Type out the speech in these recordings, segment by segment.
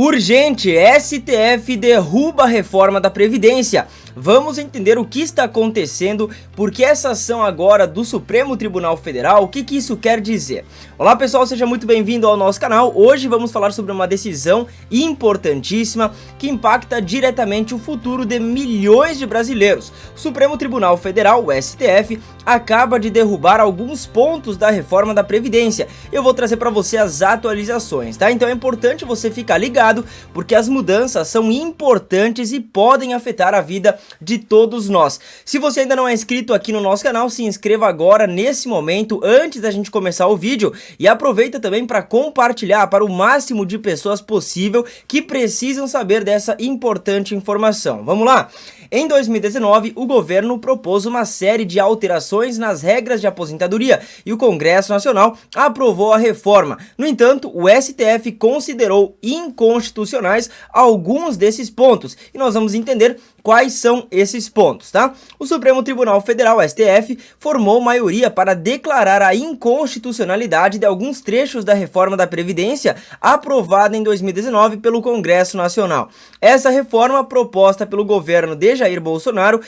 Urgente, STF derruba a reforma da Previdência. Vamos entender o que está acontecendo, por que essa ação agora do Supremo Tribunal Federal, o que isso quer dizer. Olá pessoal, seja muito bem-vindo ao nosso canal. Hoje vamos falar sobre uma decisão importantíssima que impacta diretamente o futuro de milhões de brasileiros. O Supremo Tribunal Federal, o STF, acaba de derrubar alguns pontos da reforma da Previdência. Eu vou trazer para você as atualizações, tá? Então é importante você ficar ligado, porque as mudanças são importantes e podem afetar a vida de todos nós. Se você ainda não é inscrito aqui no nosso canal, se inscreva agora nesse momento, antes da gente começar o vídeo, e aproveita também para compartilhar para o máximo de pessoas possível que precisam saber dessa importante informação. Vamos lá? Em 2019, o governo propôs uma série de alterações nas regras de aposentadoria e o Congresso Nacional aprovou a reforma. No entanto, o STF considerou inconstitucionais alguns desses pontos e nós vamos entender quais são esses pontos, tá? O Supremo Tribunal Federal, STF, formou maioria para declarar a inconstitucionalidade de alguns trechos da reforma da Previdência aprovada em 2019 pelo Congresso Nacional. Essa reforma, proposta pelo governo de Jair Bolsonaro,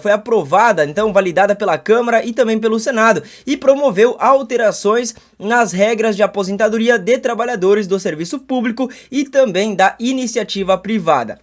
foi aprovada, então validada pela Câmara e também pelo Senado, e promoveu alterações nas regras de aposentadoria de trabalhadores do serviço público e também da iniciativa privada.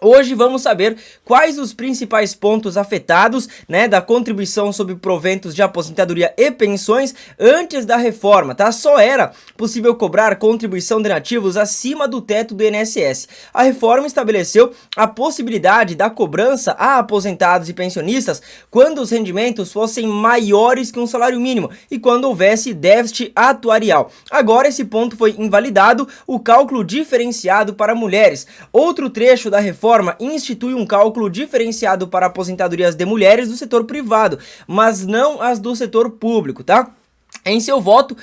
Hoje vamos saber quais os principais pontos afetados, da contribuição sobre proventos de aposentadoria e pensões antes da reforma, tá? Só era possível cobrar contribuição de nativos acima do teto do INSS. A reforma estabeleceu a possibilidade da cobrança a aposentados e pensionistas quando os rendimentos fossem maiores que um salário mínimo e quando houvesse déficit atuarial. Agora esse ponto foi invalidado, o cálculo diferenciado para mulheres. Outro trecho da reforma institui um cálculo diferenciado para aposentadorias de mulheres do setor privado, mas não as do setor público, tá? Em seu voto,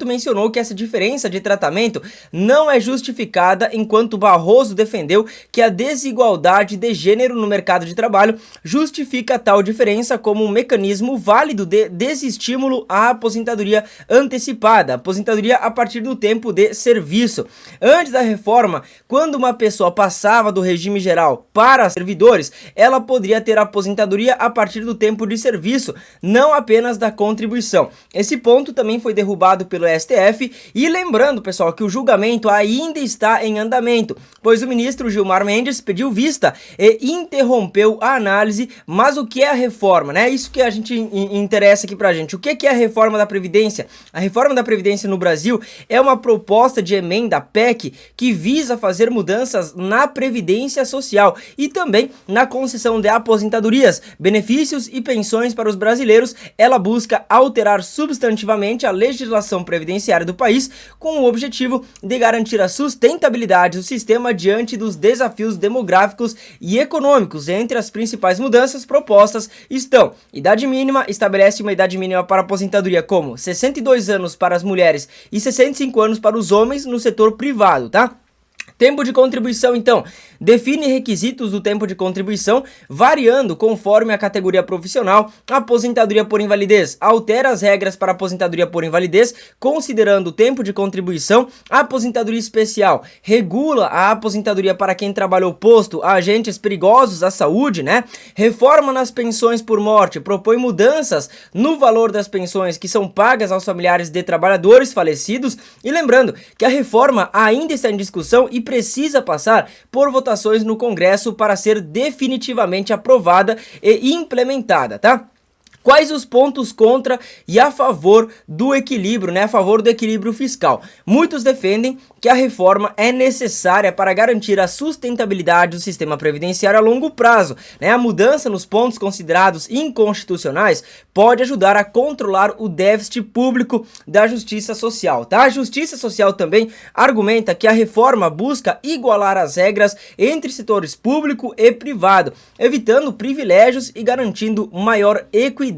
mencionou que essa diferença de tratamento não é justificada, enquanto Barroso defendeu que a desigualdade de gênero no mercado de trabalho justifica tal diferença como um mecanismo válido de desestímulo à aposentadoria antecipada, aposentadoria a partir do tempo de serviço. Antes da reforma, quando uma pessoa passava do regime geral para servidores, ela poderia ter aposentadoria a partir do tempo de serviço, não apenas da contribuição. Esse ponto também foi derrubado pelo STF e lembrando, pessoal, que o julgamento ainda está em andamento, pois o ministro Gilmar Mendes pediu vista e interrompeu a análise. Mas o que é a reforma, né? Isso que a gente interessa aqui pra gente. O que é a reforma da Previdência? A reforma da Previdência no Brasil é uma proposta de emenda PEC que visa fazer mudanças na Previdência Social e também na concessão de aposentadorias, benefícios e pensões para os brasileiros. Ela busca alterar substantivamente a legislação previdenciária do país com o objetivo de garantir a sustentabilidade do sistema diante dos desafios demográficos e econômicos. Entre as principais mudanças propostas estão: idade mínima, estabelece uma idade mínima para aposentadoria como 62 anos para as mulheres e 65 anos para os homens no setor privado, tá? Tempo de contribuição, então, define requisitos do tempo de contribuição variando conforme a categoria profissional. A aposentadoria por invalidez altera as regras para aposentadoria por invalidez, considerando o tempo de contribuição. A aposentadoria especial regula a aposentadoria para quem trabalhou posto a agentes perigosos à saúde, Reforma nas pensões por morte propõe mudanças no valor das pensões que são pagas aos familiares de trabalhadores falecidos. E lembrando que a reforma ainda está em discussão e precisa passar por votações no Congresso para ser definitivamente aprovada e implementada, tá? Quais os pontos contra e a favor do equilíbrio, a favor do equilíbrio fiscal? Muitos defendem que a reforma é necessária para garantir a sustentabilidade do sistema previdenciário a longo prazo, A mudança nos pontos considerados inconstitucionais pode ajudar a controlar o déficit público da justiça social, tá? A justiça social também argumenta que a reforma busca igualar as regras entre setores público e privado, evitando privilégios e garantindo maior equidade.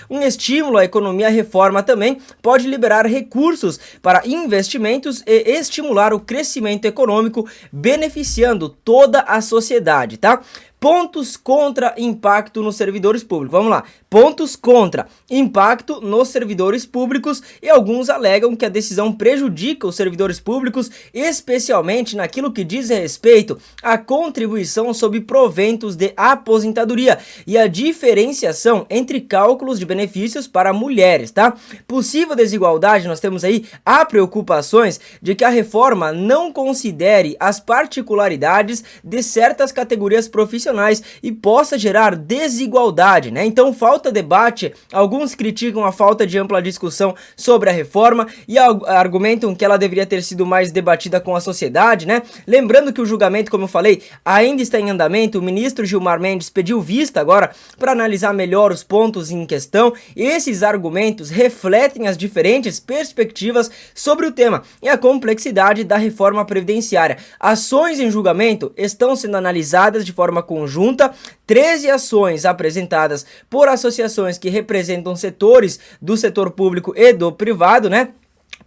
Um estímulo à economia. A reforma também pode liberar recursos para investimentos e estimular o crescimento econômico, beneficiando toda a sociedade, tá? Pontos contra impacto nos servidores públicos. Vamos lá. Pontos contra impacto nos servidores públicos, e alguns alegam que a decisão prejudica os servidores públicos, especialmente naquilo que diz respeito à contribuição sobre proventos de aposentadoria e a diferenciação entre cálculos de benefícios para mulheres, tá? Possível desigualdade, nós temos aí há preocupações de que a reforma não considere as particularidades de certas categorias profissionais e possa gerar desigualdade, né? Então falta debate, alguns criticam a falta de ampla discussão sobre a reforma e argumentam que ela deveria ter sido mais debatida com a sociedade, né? Lembrando que o julgamento, como eu falei, ainda está em andamento. O ministro Gilmar Mendes pediu vista agora para analisar melhor os pontos em questão. Esses argumentos refletem as diferentes perspectivas sobre o tema e a complexidade da reforma previdenciária. Ações em julgamento estão sendo analisadas de forma conjunta, 13 ações apresentadas por associações que representam setores do setor público e do privado, né?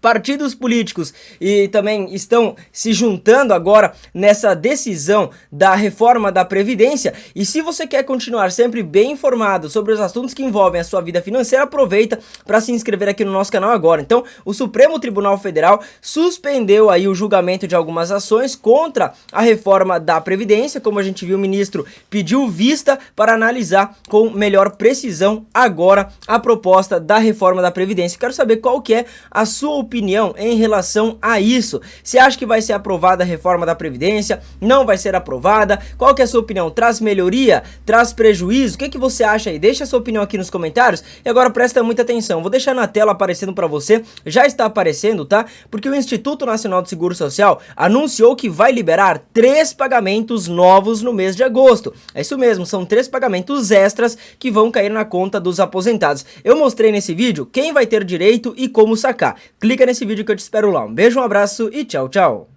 Partidos políticos e também estão se juntando agora nessa decisão da reforma da Previdência. E se você quer continuar sempre bem informado sobre os assuntos que envolvem a sua vida financeira, aproveita para se inscrever aqui no nosso canal agora. Então, o Supremo Tribunal Federal suspendeu aí o julgamento de algumas ações contra a reforma da Previdência. Como a gente viu, o ministro pediu vista para analisar com melhor precisão agora a proposta da reforma da Previdência. Quero saber qual que é a sua opinião em relação a isso. Você acha que vai ser aprovada a reforma da Previdência? Não vai ser aprovada? Qual que é a sua opinião? Traz melhoria? Traz prejuízo? O que você acha aí? Deixa a sua opinião aqui nos comentários. E agora presta muita atenção, vou deixar na tela aparecendo para você, já está aparecendo, tá? Porque o Instituto Nacional do Seguro Social anunciou que vai liberar 3 pagamentos novos no mês de agosto. É isso mesmo, são 3 pagamentos extras que vão cair na conta dos aposentados. Eu mostrei nesse vídeo quem vai ter direito e como sacar. Clica nesse vídeo que eu te espero lá. Um beijo, um abraço e tchau, tchau.